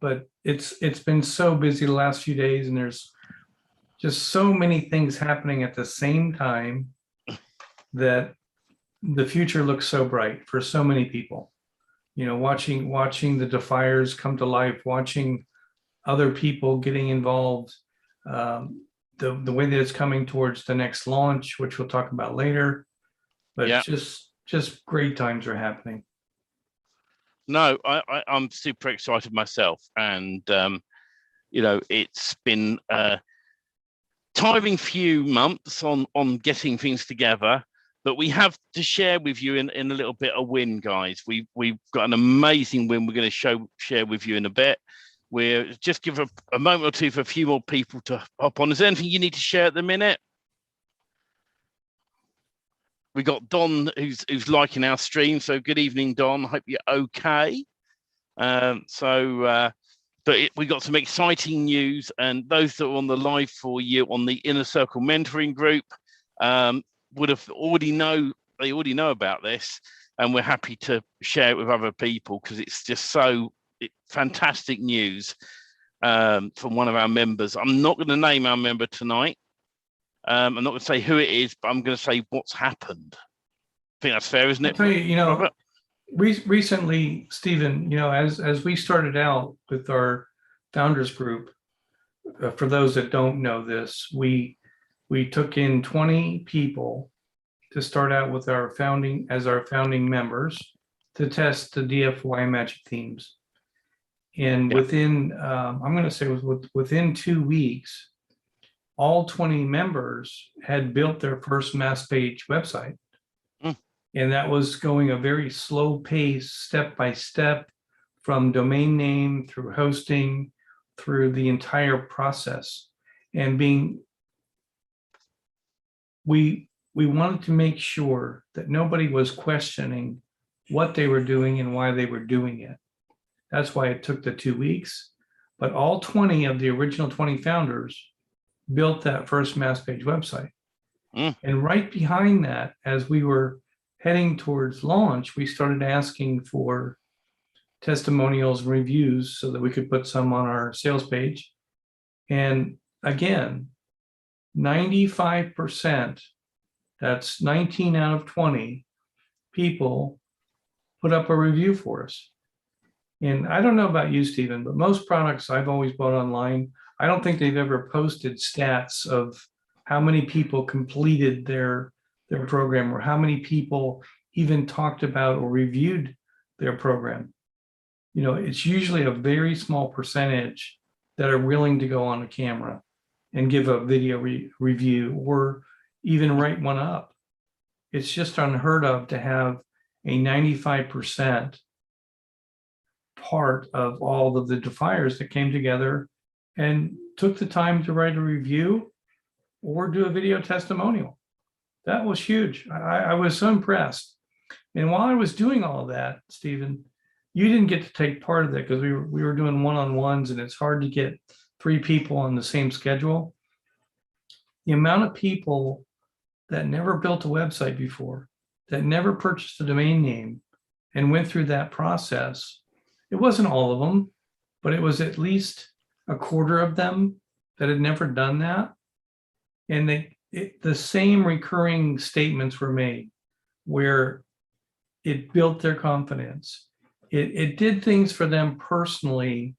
but it's been so busy the last few days, and there's just so many things happening at the same time that the future looks so bright for so many people. You know, watching the DeFyers come to life, watching other people getting involved, the way that it's coming towards the next launch, which we'll talk about later. But Yeah. just great times are happening. No, I'm super excited myself, and you know, it's been a tiring few months on getting things together, but we have to share with you in a little bit a win, guys. We've got an amazing win we're going to share with you in a bit. We'll just give a moment or two for a few more people to hop on. Is there anything you need to share at the minute? We got Don who's liking our stream. So good evening, Don. Hope you're okay. But we got some exciting news, and those that are on the live for you on the Inner Circle Mentoring Group would have already know about this, and we're happy to share it with other people because it's just so fantastic news from one of our members. I'm not going to name our member tonight. I'm not going to say who it is, but I'm going to say what's happened. I think that's fair, isn't it? I'll tell you, you know, Robert? Recently, Stephen, you know, as we started out with our founders group, for those that don't know this, we took in 20 people to start out with our founding members to test the DFY magic themes. And within, I'm going to say within 2 weeks, all 20 members had built their first mass page website. And that was going a very slow pace, step by step, from domain name through hosting, through the entire process. And we wanted to make sure that nobody was questioning what they were doing and why they were doing it. That's why it took the 2 weeks. But all 20 of the original 20 founders built that first mass page website. And right behind that, as we were heading towards launch, we started asking for testimonials and reviews so that we could put some on our sales page. And again, 95%, that's 19 out of 20 people put up a review for us. And I don't know about you, Stephen, but most products I've always bought online, I don't think they've ever posted stats of how many people completed their program or how many people even talked about or reviewed their program. You know, it's usually a very small percentage that are willing to go on a camera and give a video review or even write one up. It's just unheard of to have a 95% part of all of the DeFyers that came together and took the time to write a review or do a video testimonial. That was huge. I was so impressed. And while I was doing all of that, Stephen, you didn't get to take part of that because we were doing one-on-ones, and it's hard to get 3 people on the same schedule. The amount of people that never built a website before, that never purchased a domain name and went through that process, it wasn't all of them, but it was at least a quarter of them that had never done that. And the same recurring statements were made where it built their confidence. It did things for them personally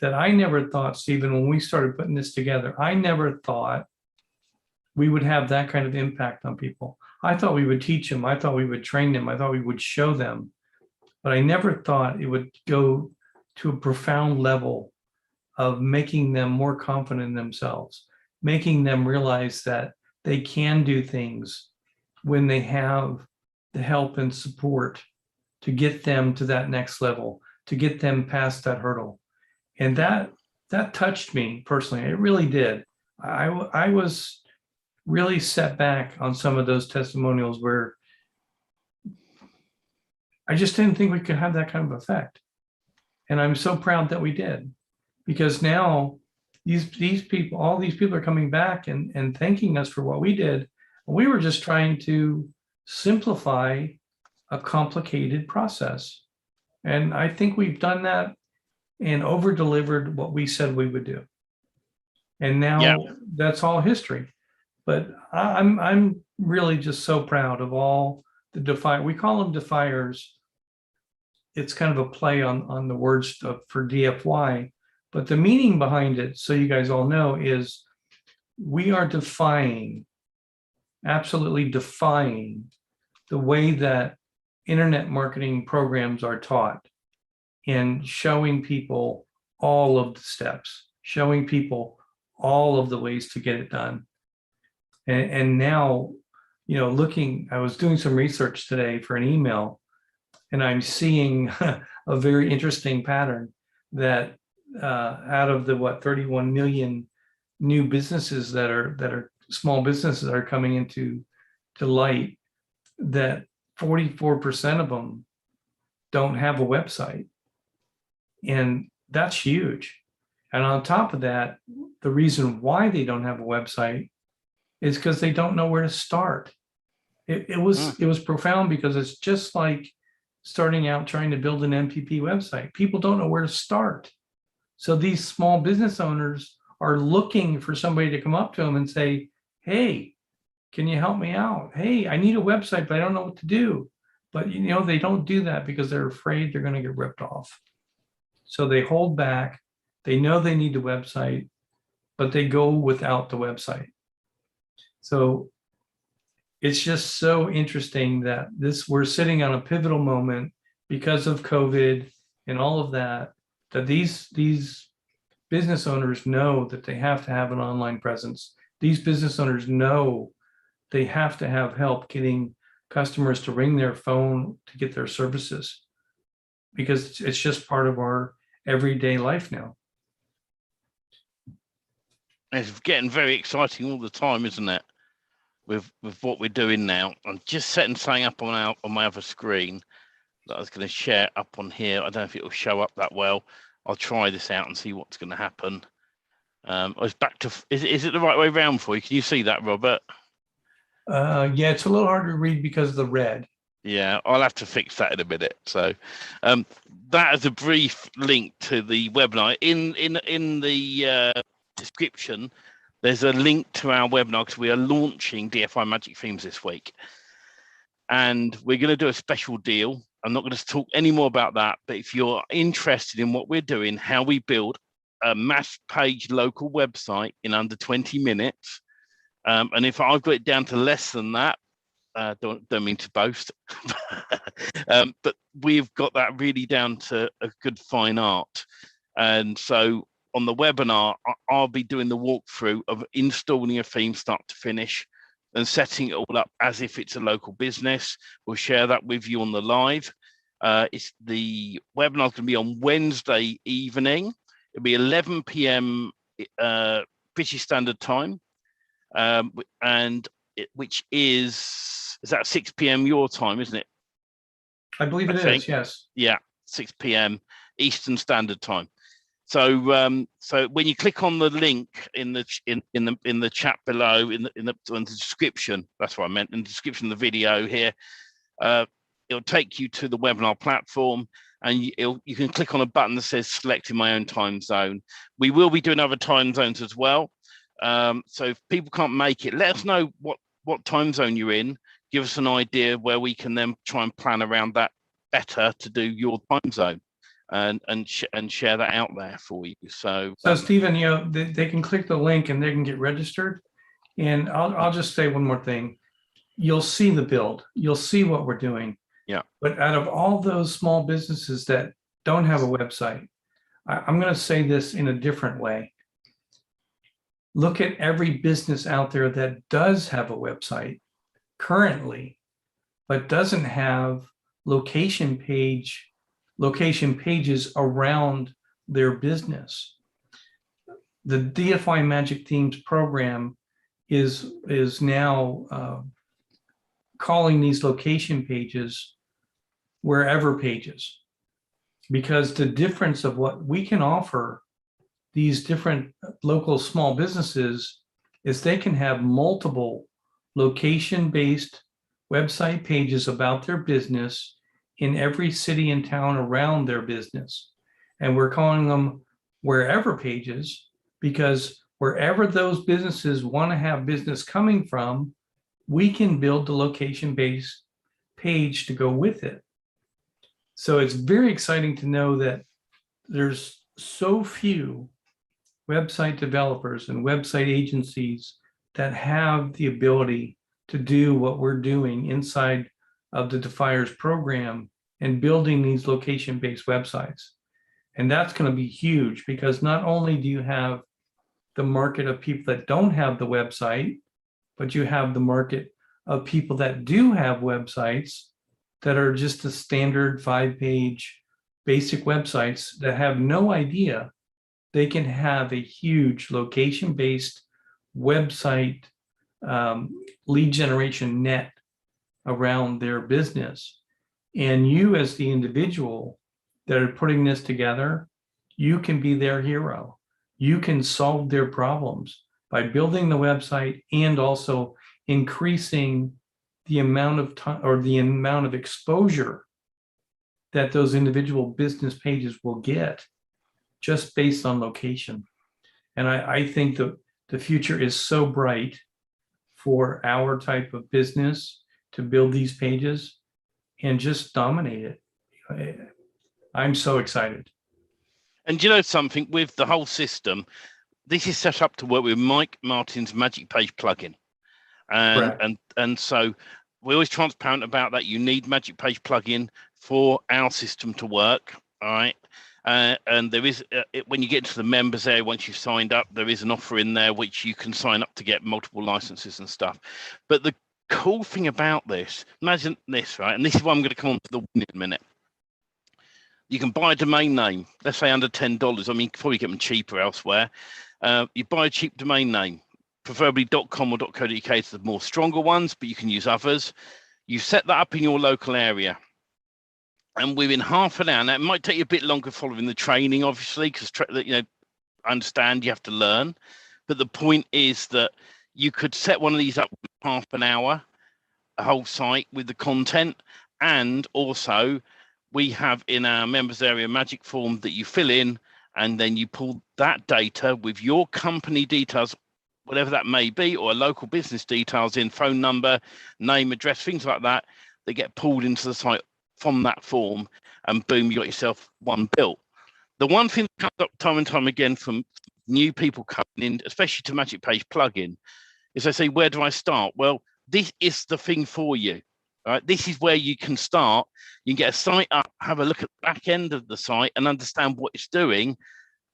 that I never thought, Stephen, when we started putting this together, I never thought we would have that kind of impact on people. I thought we would teach them. I thought we would train them. I thought we would show them. But I never thought it would go to a profound level of making them more confident in themselves, making them realize that they can do things when they have the help and support to get them to that next level, to get them past that hurdle. And that touched me personally. It really did. I was really set back on some of those testimonials where I just didn't think we could have that kind of effect. And I'm so proud that we did, because now these people, all these people are coming back and thanking us for what we did. We were just trying to simplify a complicated process. And I think we've done that and over delivered what we said we would do. And now Yeah. that's all history. But I'm really just so proud of all the we call them DeFyers. It's kind of a play on the words for DFY, but the meaning behind it, so you guys all know, is we are defying, absolutely defying the way that internet marketing programs are taught, and showing people all of the steps, showing people all of the ways to get it done. And now, I was doing some research today for an email, and I'm seeing a very interesting pattern that out of the 31 million new businesses that are small businesses that are coming into light, that 44% of them don't have a website. And that's huge. And on top of that, the reason why they don't have a website is because they don't know where to start. It was profound, because it's just like starting out trying to build an MPP website. People don't know where to start. So these small business owners are looking for somebody to come up to them and say, hey, can you help me out? Hey, I need a website, but I don't know what to do. But they don't do that because they're afraid they're going to get ripped off. So they hold back. They know they need the website, but they go without the website. So it's just so interesting that we're sitting on a pivotal moment because of COVID and all of that these business owners know that they have to have an online presence. These business owners know they have to have help getting customers to ring their phone to get their services, because it's just part of our everyday life now. It's getting very exciting all the time, isn't it? With what we're doing now. I'm just setting something up on my other screen that I was going to share up on here. I don't know if it will show up that well. I'll try this out and see what's going to happen. I was back to, is it the right way around for you? Can you see that, Robert? Yeah, it's a little hard to read because of the red. Yeah, I'll have to fix that in a minute. So that is a brief link to the webinar. In the description, there's a link to our webinar, because we are launching DFY Magic Themes this week. And we're going to do a special deal. I'm not going to talk any more about that, but if you're interested in what we're doing, how we build a mass page local website in under 20 minutes, and if I've got it down to less than that, don't mean to boast, but we've got that really down to a good fine art. And so on the webinar, I'll be doing the walkthrough of installing a theme start to finish and setting it all up as if it's a local business. We'll share that with you on the live. It's the webinar is going to be on Wednesday evening. It'll be 11 p.m. British Standard Time, which is that 6 p.m. your time, isn't it? I believe it is, yes. Yeah, 6 p.m. Eastern Standard Time. So so when you click on the link in the chat below, in the description, that's what I meant, in the description of the video here, it'll take you to the webinar platform, and you can click on a button that says select in my own time zone. We will be doing other time zones as well. So if people can't make it, let us know what time zone you're in. Give us an idea where we can then try and plan around that better to do your time zone, and share that out there for you. So Stephen, they can click the link and they can get registered. And I'll just say one more thing. You'll see the build. You'll see what we're doing. Yeah. But out of all those small businesses that don't have a website, I'm going to say this in a different way. Look at every business out there that does have a website currently, but doesn't have location pages around their business. The DFY Magic Themes program is now calling these location pages wherever pages, because the difference of what we can offer these different local small businesses is they can have multiple location-based website pages about their business in every city and town around their business. And we're calling them wherever pages, because wherever those businesses want to have business coming from, we can build the location-based page to go with it. So it's very exciting to know that there's so few website developers and website agencies that have the ability to do what we're doing inside of the DeFyers program and building these location-based websites. And that's going to be huge, because not only do you have the market of people that don't have the website, but you have the market of people that do have websites that are just the standard 5-page basic websites that have no idea they can have a huge location-based website lead generation net around their business. And you, as the individual that are putting this together, you can be their hero. You can solve their problems by building the website and also increasing the amount of time or the amount of exposure that those individual business pages will get just based on location. And I think the future is so bright for our type of business to build these pages and just dominate it. I'm so excited. And you know something, with the whole system, this is set up to work with Mike Martin's Magic Page plugin. And so we're always transparent about that. You need Magic Page plugin for our system to work. All right. And there is, when you get into the members area, once you've signed up, there is an offer in there which you can sign up to get multiple licenses and stuff. But the cool thing about this, imagine this, right? And this is why I'm going to come on to the win in a minute. You can buy a domain name, let's say under $10. I mean, you can probably get them cheaper elsewhere. You buy a cheap domain name, preferably .com or .co.uk is the more stronger ones, but you can use others. You set that up in your local area. And within half an hour, now it might take you a bit longer following the training, obviously, because I understand you have to learn. But the point is that you could set one of these up in half an hour, a whole site with the content. And also, we have in our members area magic form that you fill in, and then you pull that data with your company details, whatever that may be, or local business details in, phone number, name, address, things like that. They get pulled into the site from that form, and boom, you got yourself one built. The one thing that comes up time and time again from new people coming in, especially to Magic Page plugin, is they say, where do I start? Well, this is the thing for you. Right? This is where you can start. You can get a site up, have a look at the back end of the site and understand what it's doing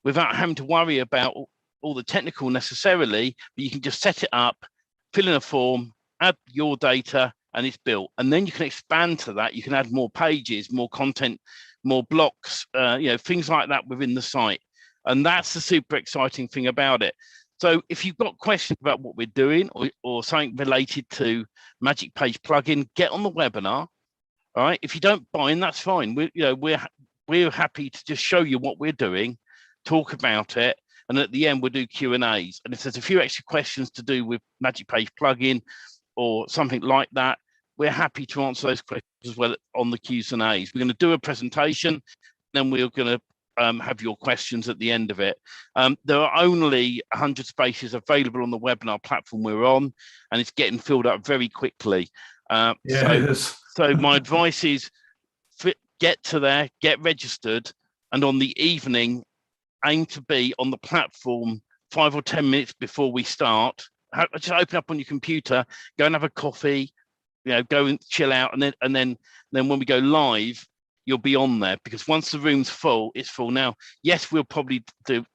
without having to worry about all the technical necessarily, but you can just set it up, fill in a form, add your data, and it's built. And then you can expand to that. You can add more pages, more content, more blocks, things like that within the site. And that's the super exciting thing about it. So if you've got questions about what we're doing or something related to Magic Page plugin, get on the webinar. All right. If you don't buy in, that's fine. We're happy to just show you what we're doing, talk about it, and at the end we'll do Q&As. And if there's a few extra questions to do with Magic Page plugin or something like that, we're happy to answer those questions as well on the Q's and A's. We're going to do a presentation, then we're going to have your questions at the end of it. There are only 100 spaces available on the webinar platform we're on, and it's getting filled up very quickly. So my advice is get to there, get registered, and on the evening, aim to be on the platform 5 or 10 minutes before we start. Just open up on your computer, go and have a coffee, go and chill out, and then when we go live, you'll be on there, because once the room's full, it's full. Now, yes, we'll probably do.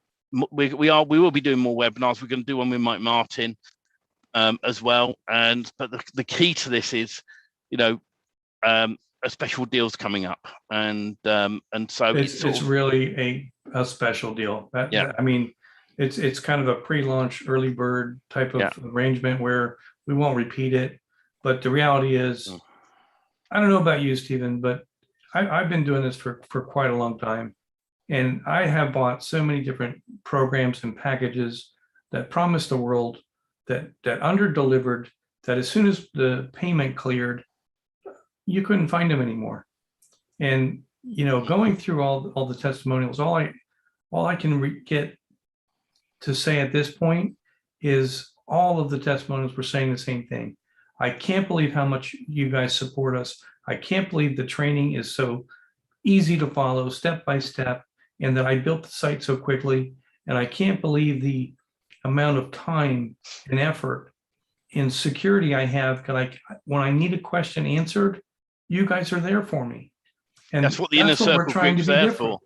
We will be doing more webinars. We're going to do one with Mike Martin as well. But the key to this is, a special deal's coming up, and so it's really a special deal. I mean, it's kind of a pre-launch early bird type of arrangement where we won't repeat it. But the reality is, I don't know about you, Stephen, but I've been doing this for quite a long time, and I have bought so many different programs and packages that promised the world, that under-delivered, that as soon as the payment cleared, you couldn't find them anymore. And going through all the testimonials, all I can get to say at this point is all of the testimonials were saying the same thing. I can't believe how much you guys support us. I can't believe the training is so easy to follow, step by step, and that I built the site so quickly. And I can't believe the amount of time and effort and security I have, because when I need a question answered, you guys are there for me. And that's what the inner circle group's there for.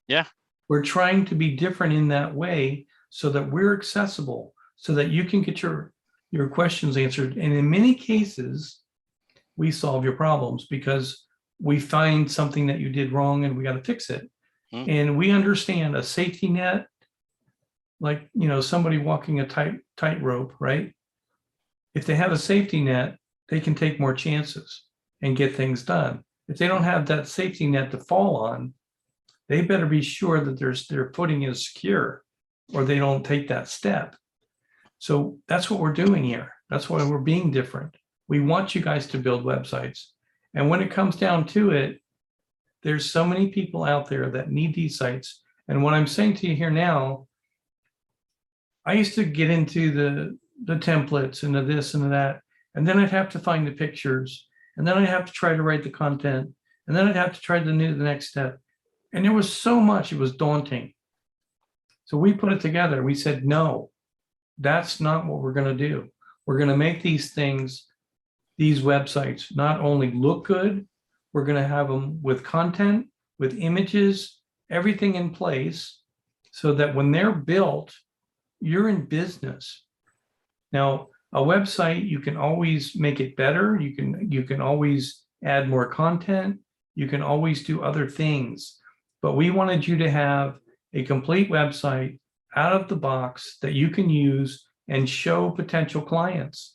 Yeah. We're trying to be different in that way so that we're accessible, so that you can get your questions answered. And in many cases, we solve your problems because we find something that you did wrong and we got to fix it. And we understand a safety net, like, somebody walking a tightrope, right? If they have a safety net, they can take more chances and get things done. If they don't have that safety net to fall on, they better be sure that their footing is secure, or they don't take that step. So that's what we're doing here. That's why we're being different. We want you guys to build websites. And when it comes down to it, there's so many people out there that need these sites. And what I'm saying to you here now, I used to get into the templates and the this and the that, and then I'd have to find the pictures, and then I'd have to try to write the content, and then I'd have to try to do the next step. And there was so much, it was daunting. So we put it together. We said, no, that's not what we're going to do. We're going to make these websites not only look good, we're going to have them with content, with images, everything in place, so that when they're built, you're in business. Now, a website, you can always make it better. You can always add more content. You can always do other things. But we wanted you to have a complete website out of the box that you can use and show potential clients.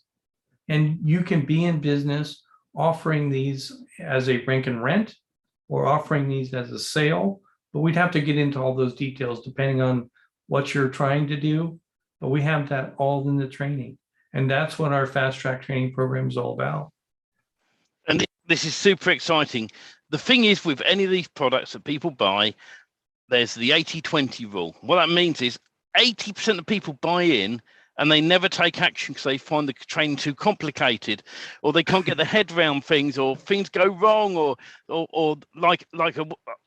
And you can be in business offering these as a rent and rent, or offering these as a sale. But we'd have to get into all those details depending on what you're trying to do. But we have that all in the training. And that's what our fast track training program is all about. And this is super exciting. The thing is, with any of these products that people buy, there's the 80-20 rule. What that means is 80% of people buy in and they never take action because they find the training too complicated, or they can't get their head around things, or things go wrong, or I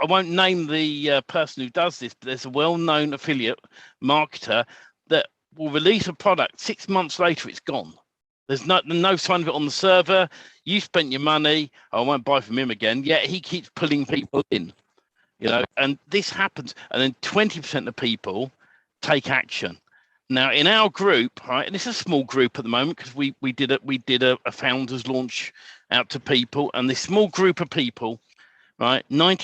won't name the person who does this, but there's a well-known affiliate marketer that will release a product 6 months later, it's gone. There's no sign of it on the server. You spent your money. I won't buy from him again. Yet he keeps pulling people in, and this happens. And then 20% of people take action. Now, in our group, right, and it's a small group at the moment because we did a founders launch out to people, and this small group of people, right, when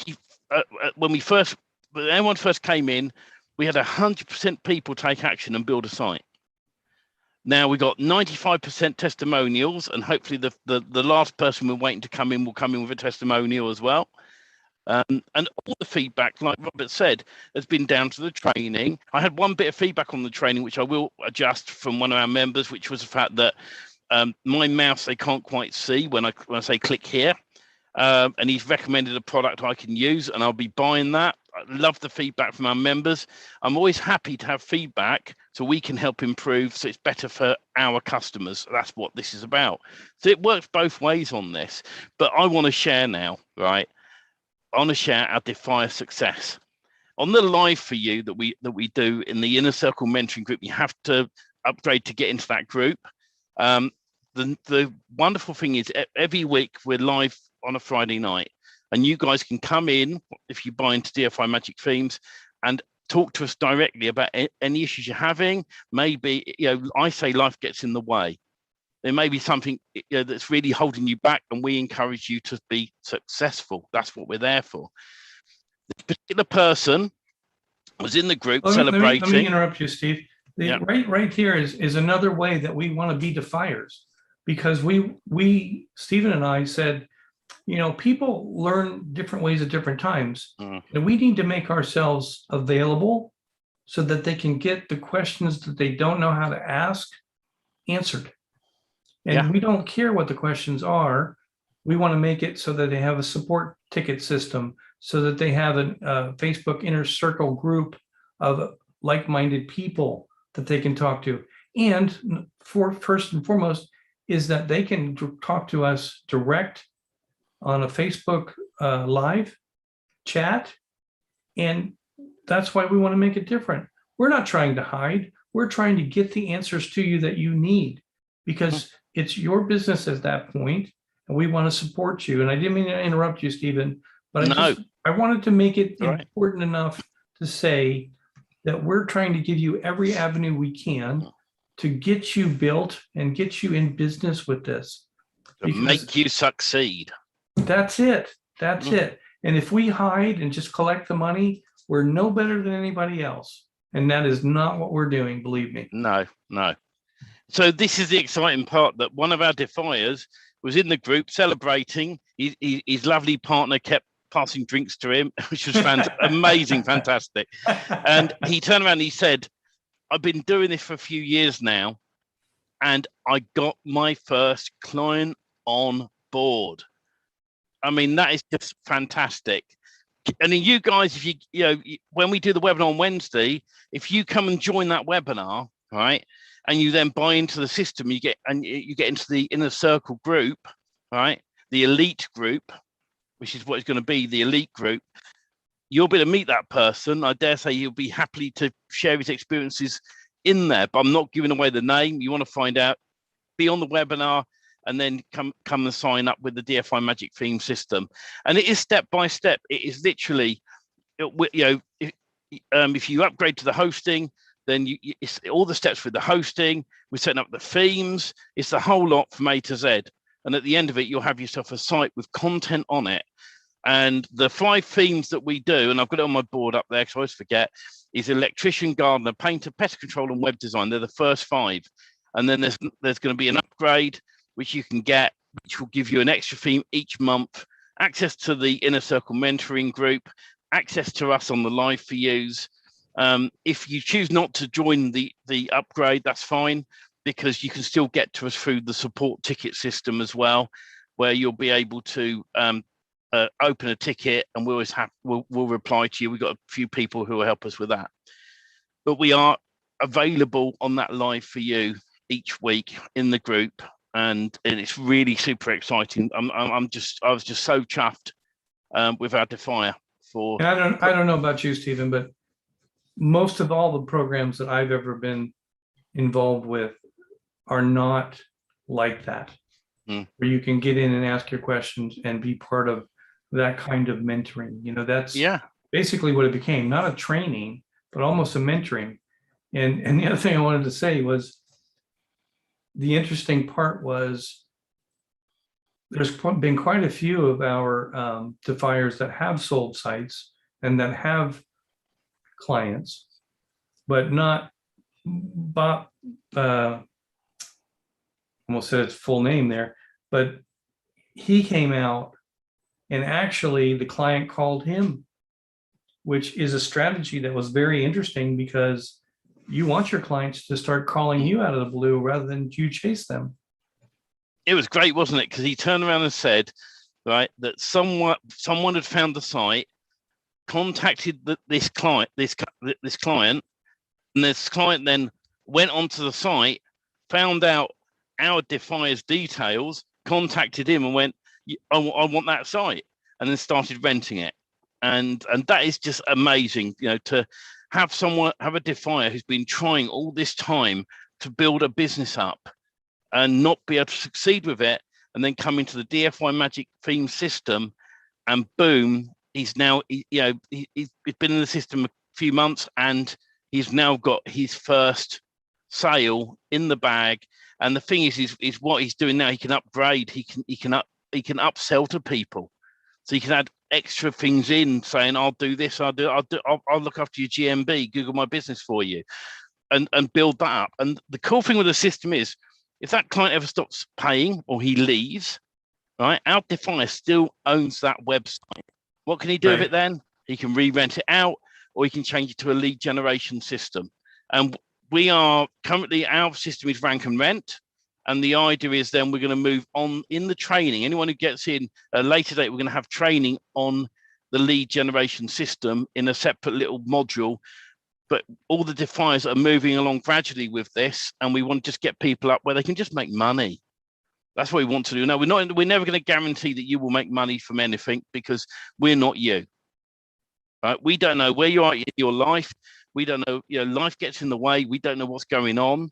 everyone first came in, we had 100% people take action and build a site. Now we got 95% testimonials, and hopefully the last person we're waiting to come in will come in with a testimonial as well. And all the feedback, like Robert said, has been down to the training. I had one bit of feedback on the training, which I will adjust, from one of our members, which was the fact that my mouse, they can't quite see when I say click here. And he's recommended a product I can use, and I'll be buying that. I love the feedback from our members. I'm always happy to have feedback so we can help improve, so it's better for our customers. That's what this is about. So it works both ways on this. But I want to share now, right? I want to share our DeFyers Success. On the live for you that we do in the Inner Circle Mentoring Group, you have to upgrade to get into that group. The wonderful thing is every week we're live on a Friday night, and you guys can come in if you buy into DFY Magic Themes and talk to us directly about any issues you're having. Maybe, I say life gets in the way. There may be something that's really holding you back, and we encourage you to be successful. That's what we're there for. This particular person was in the group celebrating. Let me interrupt you, Steve. Right here is another way that we want to be DeFyers, because we Stephen and I said, people learn different ways at different times, and we need to make ourselves available so that they can get the questions that they don't know how to ask answered. And we don't care what the questions are. We want to make it so that they have a support ticket system, so that they have a Facebook inner circle group of like-minded people that they can talk to. And first and foremost is that they can talk to us direct on a Facebook live chat. And that's why we want to make it different. We're not trying to hide. We're trying to get the answers to you that you need, because it's your business at that point, and we want to support you. And I didn't mean to interrupt you, Stephen, but I wanted to make it important enough to say that we're trying to give you every avenue we can to get you built and get you in business with this. To make you succeed. That's it. That's it. And if we hide and just collect the money, we're no better than anybody else. And that is not what we're doing, believe me. No. So this is the exciting part, that one of our DeFyers was in the group celebrating. His lovely partner kept passing drinks to him, which was amazing, fantastic. And he turned around and he said, I've been doing this for a few years now, and I got my first client on board. I mean, that is just fantastic. And then you guys, if when we do the webinar on Wednesday, if you come and join that webinar, right, and you then buy into the system, you get into the inner circle group, right, the elite group, which is what is going to be the elite group. You'll be able to meet that person. I dare say you'll be happy to share his experiences in there, but I'm not giving away the name. You want to find out, be on the webinar, and then come and sign up with the DFY Magic Theme system. And it is step by step. It is literally, if you upgrade to the hosting, then it's all the steps with the hosting. We're setting up the themes. It's the whole lot from A to Z. And at the end of it, you'll have yourself a site with content on it. And the 5 themes that we do, and I've got it on my board up there because I always forget, is electrician, gardener, painter, pest control, and web design. They're the first 5. And then there's going to be an upgrade, which you can get, which will give you an extra theme each month, access to the Inner Circle mentoring group, access to us on the live for yous. If you choose not to join the upgrade, that's fine, because you can still get to us through the support ticket system as well, where you'll be able to open a ticket, and we'll reply to you. We've got a few people who will help us with that. But we are available on that live for you each week in the group. And it's really super exciting. I was just so chuffed with our DeFyer for. And I don't know about you, Stephen, but most of all the programs that I've ever been involved with are not like that, where you can get in and ask your questions and be part of that kind of mentoring. That's basically what it became, not a training, but almost a mentoring. And the other thing I wanted to say was, the interesting part was there's been quite a few of our DeFyers that have sold sites and that have clients, but not Bob, almost said its full name there, but he came out and actually the client called him, which is a strategy that was very interesting, because you want your clients to start calling you out of the blue rather than you chase them. It was great, wasn't it? Because he turned around and said, right, that someone had found the site, contacted this client, and this client then went onto the site, found out our DeFyers details, contacted him and went, I want that site, and then started renting it. And that is just amazing, to have a DeFyer who's been trying all this time to build a business up and not be able to succeed with it, and then come into the DFY Magic Theme system, and boom, he's now, he's been in the system a few months, and he's now got his first sale in the bag. And the thing is what he's doing now, he can upgrade, he can upsell to people. So you can add extra things in, saying, I'll do this, I'll look after your GMB, Google My Business for you, and build that up. And the cool thing with the system is, if that client ever stops paying or he leaves, right, our DeFyer still owns that website. What can he do with it then? He can re-rent it out, or he can change it to a lead generation system. And we are currently, our system is rank and rent. And the idea is then we're going to move on in the training. Anyone who gets in a later date, we're going to have training on the lead generation system in a separate little module. But all the DeFyers are moving along gradually with this, and we want to just get people up where they can just make money. That's what we want to do. No, we're never going to guarantee that you will make money from anything, because we're not you. Right? We don't know where you are in your life. We don't know, life gets in the way. We don't know what's going on.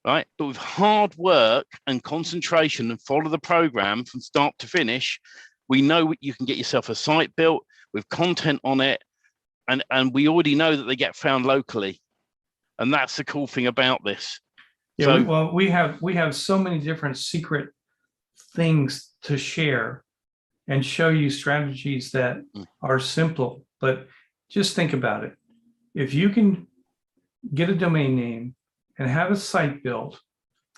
Right? But with hard work and concentration and follow the program from start to finish, we know you can get yourself a site built with content on it. And we already know that they get found locally, and that's the cool thing about this. Yeah, we have so many different secret things to share and show you strategies that are simple. But just think about it. If you can get a domain name and have a site built,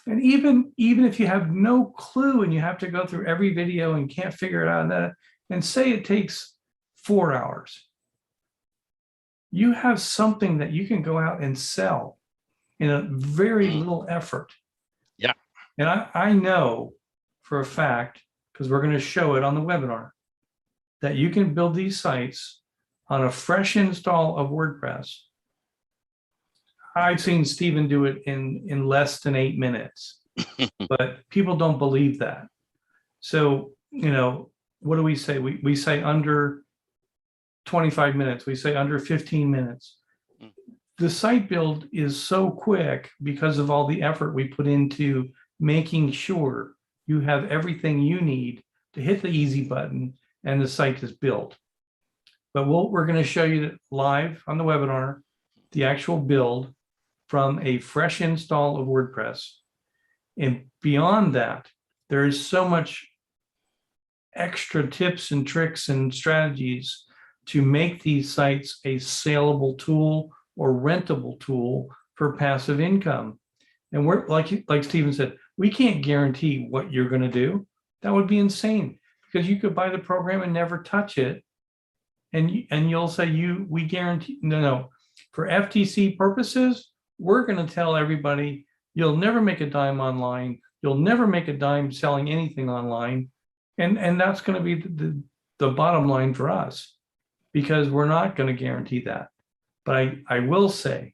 and even if you have no clue and you have to go through every video and can't figure it out, and say it takes 4 hours. You have something that you can go out and sell in a very little effort. Yeah. And I know for a fact, because we're going to show it on the webinar, that you can build these sites on a fresh install of WordPress. I've seen Stephen do it in less than 8 minutes, but people don't believe that. So, what do we say? We say under 25 minutes, we say under 15 minutes. The site build is so quick because of all the effort we put into making sure you have everything you need to hit the easy button and the site is built. But we're going to show you live on the webinar, the actual build from a fresh install of WordPress. And beyond that, there is so much extra tips and tricks and strategies to make these sites a saleable tool or rentable tool for passive income. And we're like Stephen said, we can't guarantee what you're going to do. That would be insane, because you could buy the program and never touch it. And you'll say we guarantee. No. For FTC purposes, we're going to tell everybody you'll never make a dime online. You'll never make a dime selling anything online. And that's going to be the bottom line for us, because we're not going to guarantee that. But I will say,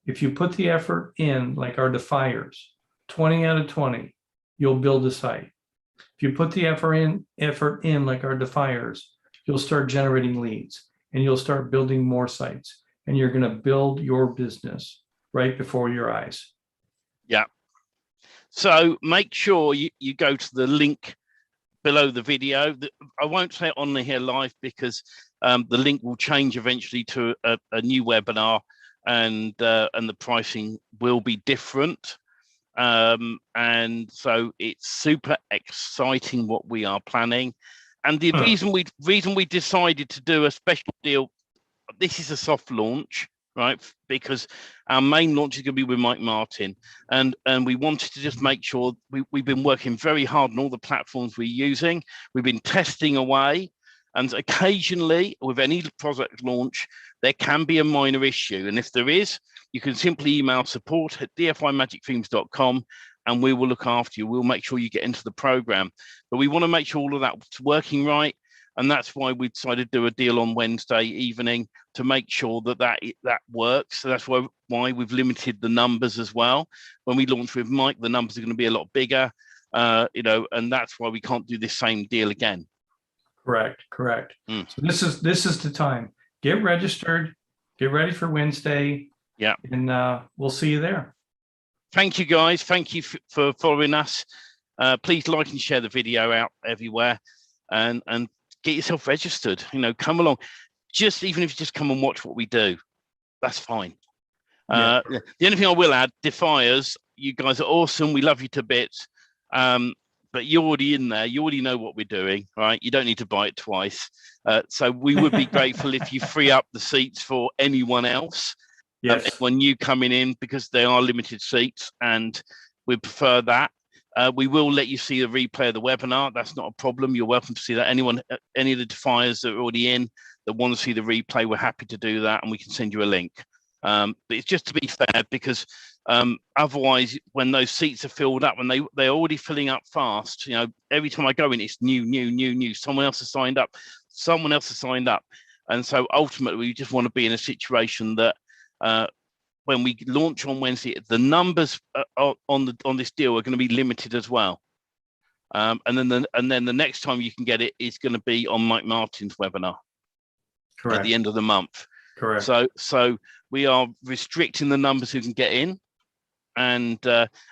if you put the effort in, like our DeFyers, 20 out of 20, you'll build a site. If you put the effort in like our DeFyers, you'll start generating leads and you'll start building more sites, and you're going to build your business right before your eyes. Yeah. So make sure you go to the link below the video. I won't say it on here live, because the link will change eventually to a new webinar, and the pricing will be different. And so it's super exciting what we are planning. And the reason we decided to do a special deal, this is a soft launch, right? Because our main launch is going to be with Mike Martin, and we wanted to just make sure we've been working very hard on all the platforms we're using. We've been testing away, and occasionally with any product launch, there can be a minor issue. And if there is, you can simply email support@dfymagicthemes.com, and we will look after you. We'll make sure you get into the program. But we want to make sure all of that's working right. And that's why we decided to do a deal on Wednesday evening to make sure that works. So that's why we've limited the numbers as well. When we launch with Mike, the numbers are going to be a lot bigger, and that's why we can't do this same deal again. Correct. So this is the time. Get registered, get ready for Wednesday. Yeah. And we'll see you there. Thank you, guys. Thank you for following us. Please like and share the video out everywhere, and get yourself registered. Come along. Even if you just come and watch what we do, that's fine. Yeah. The only thing I will add, DeFyers, you guys are awesome. We love you to bits. But you're already in there. You already know what we're doing, right? You don't need to buy it twice. So we would be grateful if you free up the seats for anyone else. Yes. When you coming in, because they are limited seats, and we prefer that. We will let you see the replay of the webinar. That's not a problem. You're welcome to see that. Any of the DeFyers that are already in that want to see the replay, we're happy to do that, and we can send you a link. But it's just to be fair, because otherwise, when those seats are filled up, and they're already filling up fast, every time I go in, it's new. Someone else has signed up. And so ultimately, we just want to be in a situation that when we launch on Wednesday, the numbers on this deal are going to be limited as well. And then the next time you can get it is going to be on Mike Martin's webinar. Correct. At the end of the month. Correct. So we are restricting the numbers who can get in, and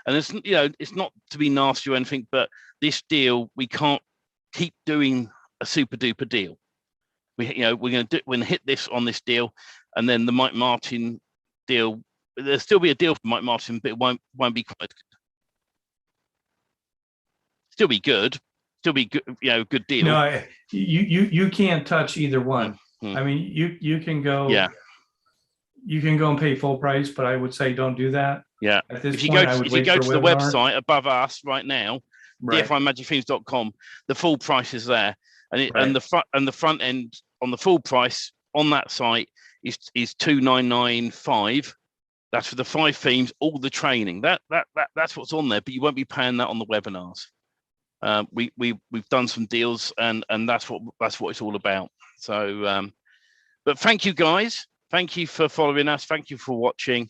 it's, you know, it's not to be nasty or anything, but this deal, we can't keep doing a super duper deal. We're going to hit this on this deal, and then the Mike Martin deal. There'll still be a deal for Mike Martin, but it won't be quite good. Still be good, you know, good deal. No, you can't touch either one. I mean, you can go. Yeah. You can go and pay full price, but I would say don't do that. Yeah. At this If you point, go to the website above us right now, DFYMagicThemes.com, the full price is there, and the front end on the full price on that site is $2,995. That's for the 5 themes, all the training. That's what's on there, but you won't be paying that on the webinars. We've done some deals, and that's what it's all about. So, but thank you guys. Thank you for following us. Thank you for watching.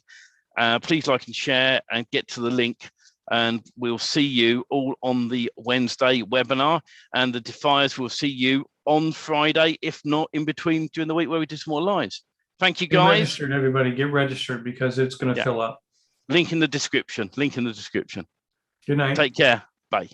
Please like and share and get to the link, and we'll see you all on the Wednesday webinar, and the DeFyers will see you on Friday, if not in between during the week where we do some more lives. Thank you, guys. Get registered, everybody. Get registered because it's going to fill up. Link in the description. Good night. Take care. Bye.